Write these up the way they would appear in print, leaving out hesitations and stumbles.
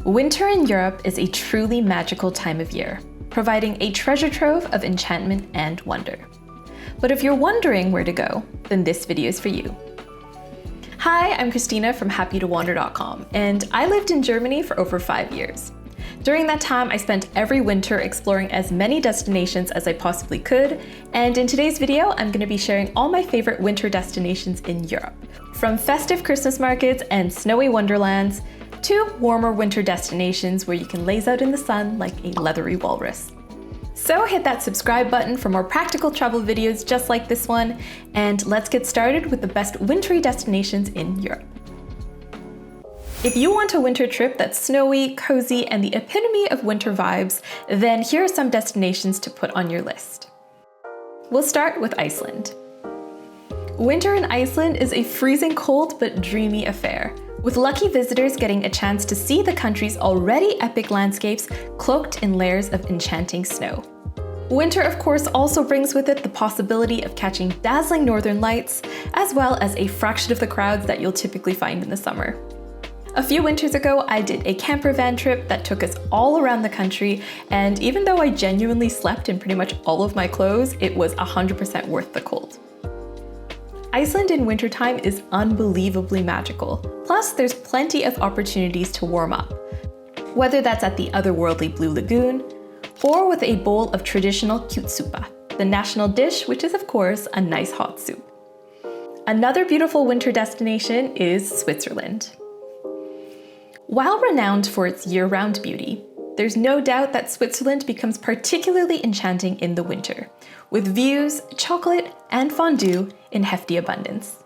Winter in Europe is a truly magical time of year, providing a treasure trove of enchantment and wonder. But if you're wondering where to go, then this video is for you. Hi, I'm Christina from happytowander.com, and I lived in Germany for over 5 years. During that time, I spent every winter exploring as many destinations as I possibly could, and in today's video, I'm going to be sharing all my favorite winter destinations in Europe. From festive Christmas markets and snowy wonderlands, to warmer winter destinations where you can laze out in the sun like a leathery walrus. So hit that subscribe button for more practical travel videos just like this one, and let's get started with the best wintry destinations in Europe. If you want a winter trip that's snowy, cozy, and the epitome of winter vibes, then here are some destinations to put on your list. We'll start with Iceland. Winter in Iceland is a freezing cold but dreamy affair, with lucky visitors getting a chance to see the country's already epic landscapes cloaked in layers of enchanting snow. Winter, of course, also brings with it the possibility of catching dazzling northern lights, as well as a fraction of the crowds that you'll typically find in the summer. A few winters ago, I did a camper van trip that took us all around the country, and even though I genuinely slept in pretty much all of my clothes, it was 100% worth the cold. Iceland in wintertime is unbelievably magical. Plus, there's plenty of opportunities to warm up, whether that's at the otherworldly Blue Lagoon, or with a bowl of traditional kjútsupa, the national dish, which is of course a nice hot soup. Another beautiful winter destination is Switzerland. While renowned for its year-round beauty, there's no doubt that Switzerland becomes particularly enchanting in the winter, with views, chocolate, and fondue in hefty abundance.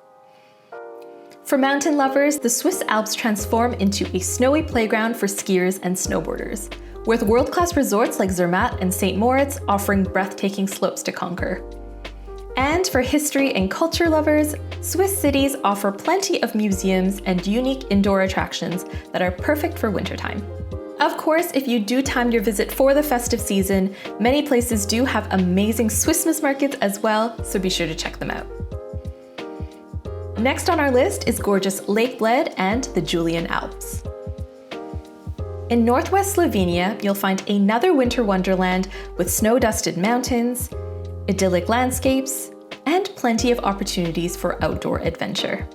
For mountain lovers, the Swiss Alps transform into a snowy playground for skiers and snowboarders, with world-class resorts like Zermatt and St. Moritz offering breathtaking slopes to conquer. And for history and culture lovers, Swiss cities offer plenty of museums and unique indoor attractions that are perfect for wintertime. Of course, if you do time your visit for the festive season, many places do have amazing Swissmas markets as well, so be sure to check them out. Next on our list is gorgeous Lake Bled and the Julian Alps. In northwest Slovenia, you'll find another winter wonderland with snow-dusted mountains, idyllic landscapes, and plenty of opportunities for outdoor adventure.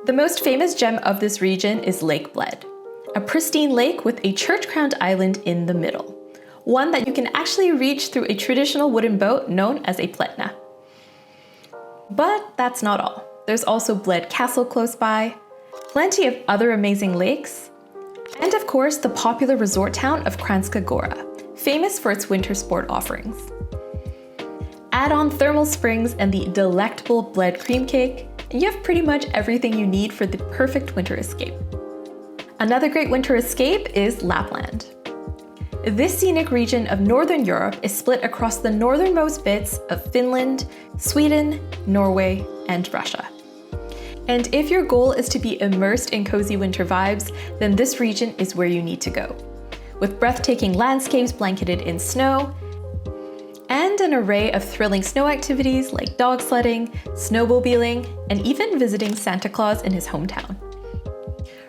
The most famous gem of this region is Lake Bled, a pristine lake with a church-crowned island in the middle, one that you can actually reach through a traditional wooden boat known as a pletna. But that's not all. There's also Bled Castle close by, plenty of other amazing lakes, and of course the popular resort town of Kranjska Gora, famous for its winter sport offerings. Add on thermal springs and the delectable Bled cream cake, and you have pretty much everything you need for the perfect winter escape. Another great winter escape is Lapland. This scenic region of Northern Europe is split across the northernmost bits of Finland, Sweden, Norway, and Russia. And if your goal is to be immersed in cozy winter vibes, then this region is where you need to go, with breathtaking landscapes blanketed in snow, and an array of thrilling snow activities like dog sledding, snowmobiling, and even visiting Santa Claus in his hometown.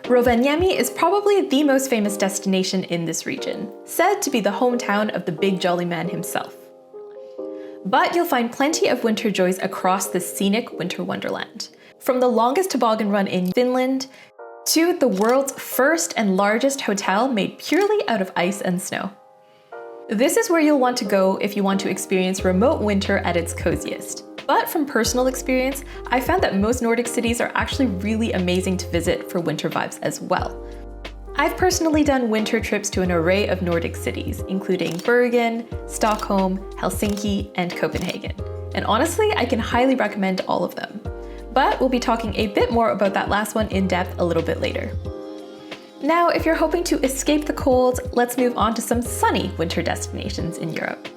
Rovaniemi is probably the most famous destination in this region, said to be the hometown of the big jolly man himself. But you'll find plenty of winter joys across this scenic winter wonderland, from the longest toboggan run in Finland to the world's first and largest hotel made purely out of ice and snow. This is where you'll want to go if you want to experience remote winter at its coziest. But from personal experience, I found that most Nordic cities are actually really amazing to visit for winter vibes as well. I've personally done winter trips to an array of Nordic cities, including Bergen, Stockholm, Helsinki, and Copenhagen. And honestly, I can highly recommend all of them. But we'll be talking a bit more about that last one in depth a little bit later. Now, if you're hoping to escape the cold, let's move on to some sunny winter destinations in Europe.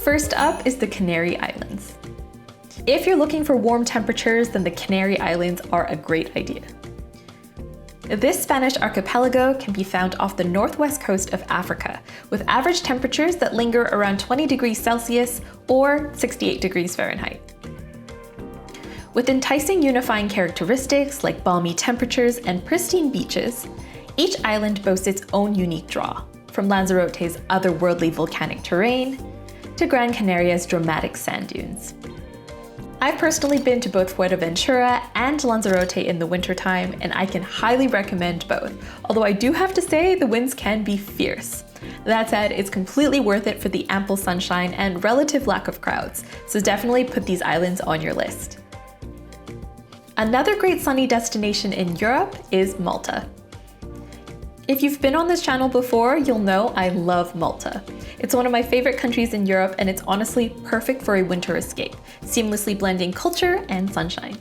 First up is the Canary Islands. If you're looking for warm temperatures, then the Canary Islands are a great idea. This Spanish archipelago can be found off the northwest coast of Africa, with average temperatures that linger around 20 degrees Celsius or 68 degrees Fahrenheit. With enticing unifying characteristics like balmy temperatures and pristine beaches, Each island boasts its own unique draw, from Lanzarote's otherworldly volcanic terrain to Gran Canaria's dramatic sand dunes. I've personally been to both Fuerteventura and Lanzarote in the wintertime, and I can highly recommend both, although I do have to say the winds can be fierce. That said, it's completely worth it for the ample sunshine and relative lack of crowds, so definitely put these islands on your list. Another great sunny destination in Europe is Malta. If you've been on this channel before, you'll know I love Malta. It's one of my favorite countries in Europe, and it's honestly perfect for a winter escape, seamlessly blending culture and sunshine.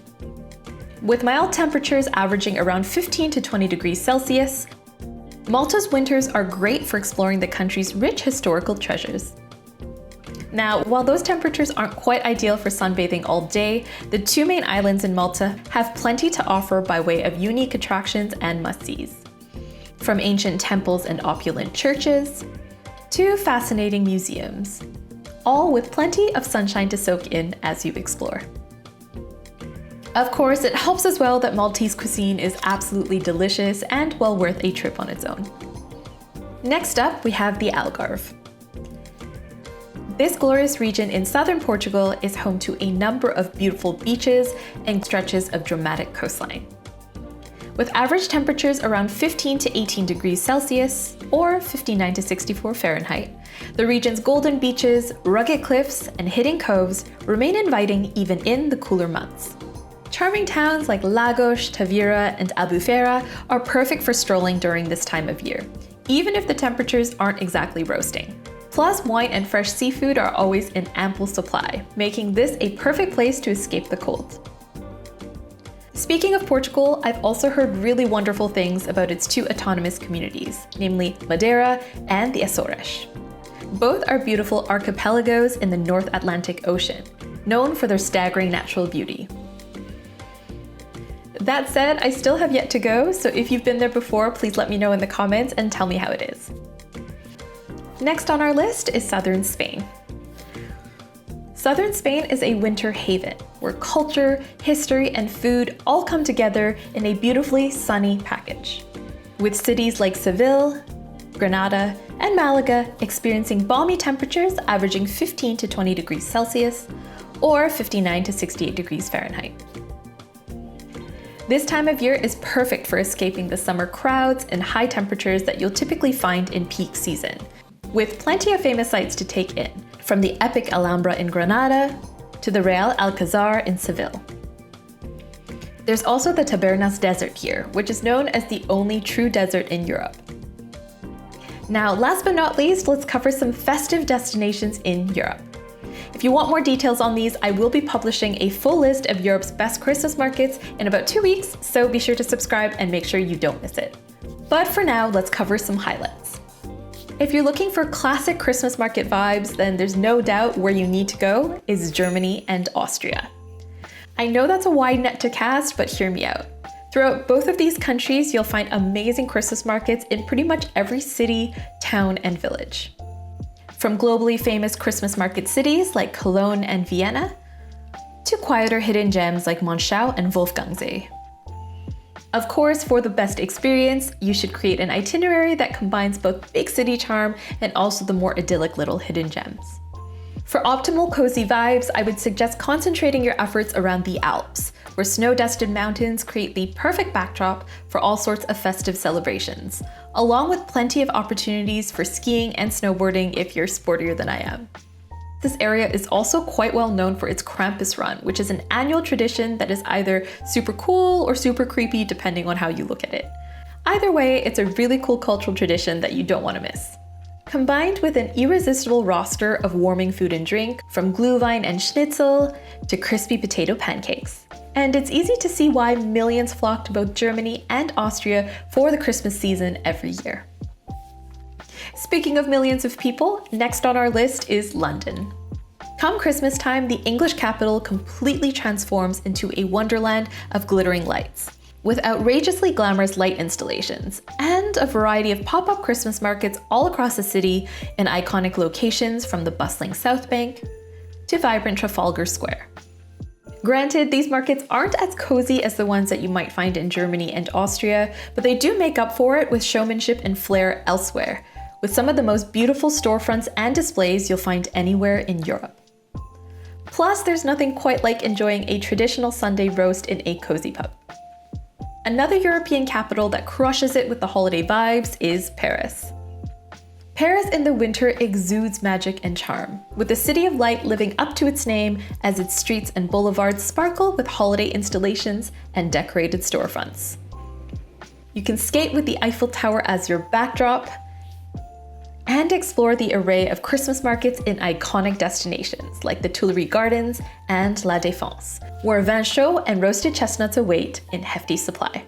With mild temperatures averaging around 15 to 20 degrees Celsius, Malta's winters are great for exploring the country's rich historical treasures. Now, while those temperatures aren't quite ideal for sunbathing all day, the two main islands in Malta have plenty to offer by way of unique attractions and must-sees. From ancient temples and opulent churches, to fascinating museums, all with plenty of sunshine to soak in as you explore. Of course, it helps as well that Maltese cuisine is absolutely delicious and well worth a trip on its own. Next up, we have the Algarve. This glorious region in southern Portugal is home to a number of beautiful beaches and stretches of dramatic coastline. With average temperatures around 15 to 18 degrees Celsius, or 59 to 64 Fahrenheit, the region's golden beaches, rugged cliffs, and hidden coves remain inviting even in the cooler months. Charming towns like Lagos, Tavira, and Albufeira are perfect for strolling during this time of year, even if the temperatures aren't exactly roasting. Plus, wine and fresh seafood are always in ample supply, making this a perfect place to escape the cold. Speaking of Portugal, I've also heard really wonderful things about its two autonomous communities, namely Madeira and the Açores. Both are beautiful archipelagos in the North Atlantic Ocean, known for their staggering natural beauty. That said, I still have yet to go, so if you've been there before, please let me know in the comments and tell me how it is. Next on our list is southern Spain. Southern Spain is a winter haven, where culture, history, and food all come together in a beautifully sunny package. With cities like Seville, Granada, and Malaga experiencing balmy temperatures averaging 15 to 20 degrees Celsius, or 59 to 68 degrees Fahrenheit. This time of year is perfect for escaping the summer crowds and high temperatures that you'll typically find in peak season, with plenty of famous sights to take in, from the epic Alhambra in Granada to the Real Alcazar in Seville. There's also the Tabernas Desert here, which is known as the only true desert in Europe. Now, last but not least, let's cover some festive destinations in Europe. If you want more details on these, I will be publishing a full list of Europe's best Christmas markets in about 2 weeks, so be sure to subscribe and make sure you don't miss it. But for now, let's cover some highlights. If you're looking for classic Christmas market vibes, then there's no doubt where you need to go is Germany and Austria. I know that's a wide net to cast, but hear me out. Throughout both of these countries, you'll find amazing Christmas markets in pretty much every city, town, and village. From globally famous Christmas market cities like Cologne and Vienna, to quieter hidden gems like Monschau and Wolfgangsee. Of course, for the best experience, you should create an itinerary that combines both big city charm and also the more idyllic little hidden gems. For optimal cozy vibes, I would suggest concentrating your efforts around the Alps, where snow-dusted mountains create the perfect backdrop for all sorts of festive celebrations, along with plenty of opportunities for skiing and snowboarding if you're sportier than I am. This area is also quite well known for its Krampus run, which is an annual tradition that is either super cool or super creepy depending on how you look at it. Either way, it's a really cool cultural tradition that you don't want to miss. Combined with an irresistible roster of warming food and drink, from Glühwein and Schnitzel to crispy potato pancakes. And it's easy to see why millions flock to both Germany and Austria for the Christmas season every year. Speaking of millions of people, next on our list is London. Come Christmas time, the English capital completely transforms into a wonderland of glittering lights, with outrageously glamorous light installations, and a variety of pop-up Christmas markets all across the city in iconic locations from the bustling South Bank to vibrant Trafalgar Square. Granted, these markets aren't as cozy as the ones that you might find in Germany and Austria, but they do make up for it with showmanship and flair elsewhere, with some of the most beautiful storefronts and displays you'll find anywhere in Europe. Plus, there's nothing quite like enjoying a traditional Sunday roast in a cozy pub. Another European capital that crushes it with the holiday vibes is Paris. Paris in the winter exudes magic and charm, with the City of Light living up to its name as its streets and boulevards sparkle with holiday installations and decorated storefronts. You can skate with the Eiffel Tower as your backdrop, and explore the array of Christmas markets in iconic destinations like the Tuileries Gardens and La Défense, where vin chaud and roasted chestnuts await in hefty supply.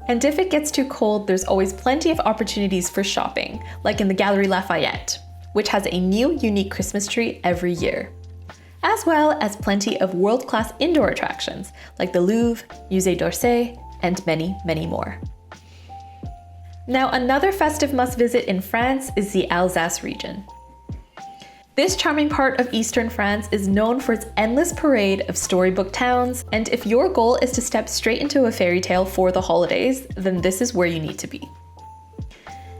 And if it gets too cold, there's always plenty of opportunities for shopping, like in the Galeries Lafayette, which has a new unique Christmas tree every year, as well as plenty of world-class indoor attractions like the Louvre, Musée d'Orsay, and many, many more. Now, another festive must-visit in France is the Alsace region. This charming part of eastern France is known for its endless parade of storybook towns, and if your goal is to step straight into a fairy tale for the holidays, then this is where you need to be.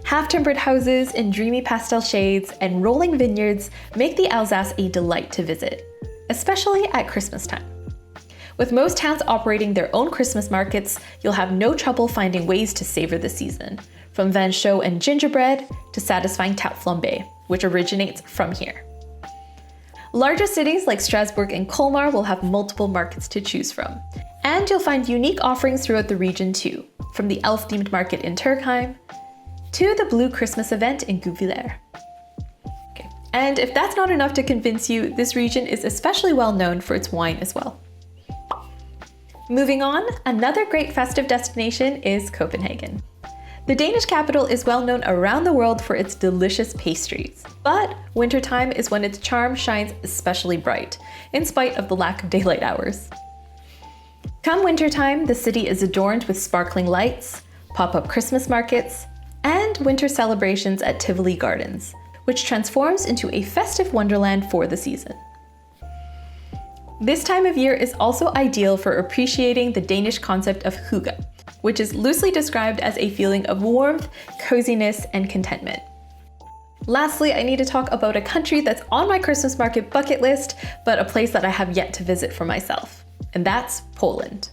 Half-timbered houses in dreamy pastel shades and rolling vineyards make the Alsace a delight to visit, especially at Christmas time. With most towns operating their own Christmas markets, you'll have no trouble finding ways to savor the season, from vin chaud and gingerbread to satisfying tarte flambée, which originates from here. Larger cities like Strasbourg and Colmar will have multiple markets to choose from. And you'll find unique offerings throughout the region too, from the elf-themed market in Turkheim to the Blue Christmas event in Gutvillers. Okay. And if that's not enough to convince you, this region is especially well known for its wine as well. Moving on, another great festive destination is Copenhagen. The Danish capital is well known around the world for its delicious pastries, but wintertime is when its charm shines especially bright, in spite of the lack of daylight hours. Come wintertime, the city is adorned with sparkling lights, pop-up Christmas markets, and winter celebrations at Tivoli Gardens, which transforms into a festive wonderland for the season. This time of year is also ideal for appreciating the Danish concept of hygge, which is loosely described as a feeling of warmth, coziness, and contentment. Lastly, I need to talk about a country that's on my Christmas market bucket list, but a place that I have yet to visit for myself, and that's Poland.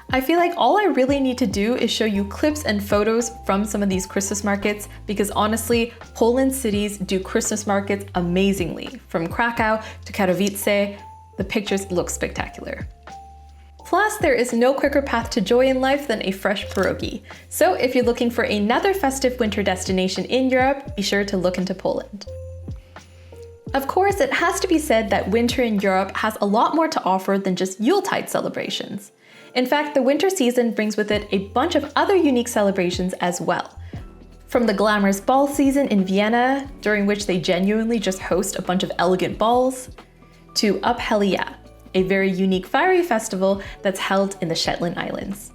I feel like all I really need to do is show you clips and photos from some of these Christmas markets, because honestly, Poland cities do Christmas markets amazingly. From Krakow to Katowice, the pictures look spectacular. Plus, there is no quicker path to joy in life than a fresh pierogi. So if you're looking for another festive winter destination in Europe, be sure to look into Poland. Of course, it has to be said that winter in Europe has a lot more to offer than just Yuletide celebrations. In fact, the winter season brings with it a bunch of other unique celebrations as well. From the glamorous ball season in Vienna, during which they genuinely just host a bunch of elegant balls, to Uphellia, a very unique fiery festival that's held in the Shetland Islands.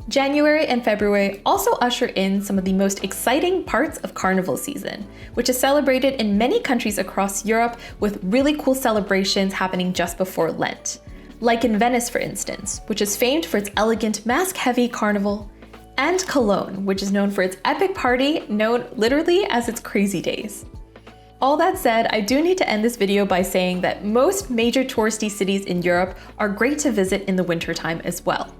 January and February also usher in some of the most exciting parts of carnival season, which is celebrated in many countries across Europe with really cool celebrations happening just before Lent. Like in Venice, for instance, which is famed for its elegant mask-heavy carnival, and Cologne, which is known for its epic party known literally as its Crazy Days. All that said, I do need to end this video by saying that most major touristy cities in Europe are great to visit in the wintertime as well,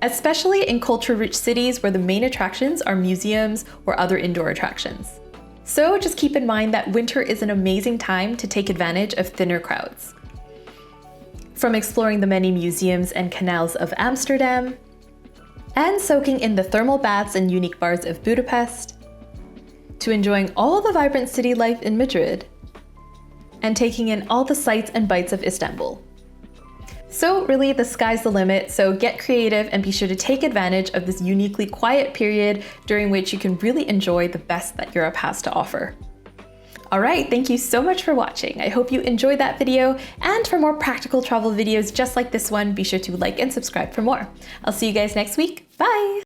especially in culture-rich cities where the main attractions are museums or other indoor attractions. So just keep in mind that winter is an amazing time to take advantage of thinner crowds. From exploring the many museums and canals of Amsterdam, and soaking in the thermal baths and unique bars of Budapest, to enjoying all the vibrant city life in Madrid, and taking in all the sights and bites of Istanbul. So really, the sky's the limit, so get creative and be sure to take advantage of this uniquely quiet period during which you can really enjoy the best that Europe has to offer. Alright, thank you so much for watching. I hope you enjoyed that video, and for more practical travel videos just like this one, be sure to like and subscribe for more. I'll see you guys next week. Bye!